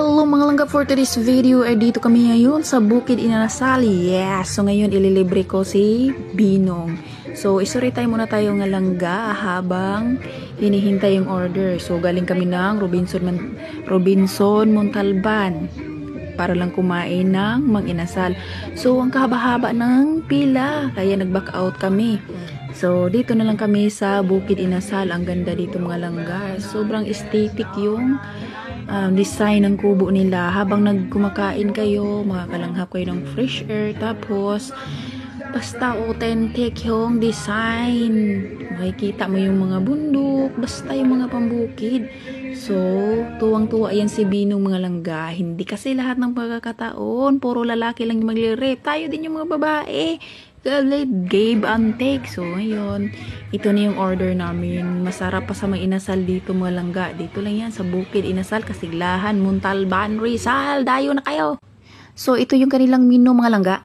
Hello mga langga, for today's video ay dito kami ngayon sa Bukid Inasal. Yes! So ngayon ililibre ko si Binong. So istory time muna tayo nga langga habang hinihintay yung order. So galing kami ng Robinson Montalban para lang kumain ng Mang Inasal. So ang kahaba-haba ng pila kaya nag-back out kami. So dito na lang kami sa Bukid Inasal. Ang ganda dito mga langga. Sobrang aesthetic yung design ng kubo nila. Habang nagkumakain kayo, makakalanghap kayo ng fresh air. Tapos basta authentic yung design. Makikita mo yung mga bundok, basta yung mga pambukid. So tuwang-tuwa yan si Binong mga langga. Hindi kasi lahat ng pagkakataon puro lalaki lang yung magle-rape. Tayo din yung mga babae. Give and take. So ngayon, ito na yung order namin. Masarap pa sa mga inasal dito mga langga. Dito lang yan sa Bukid Inasal, Kasiglahan, Montalban, Rizal. Dayo na kayo. So ito yung kanilang menu mga langga.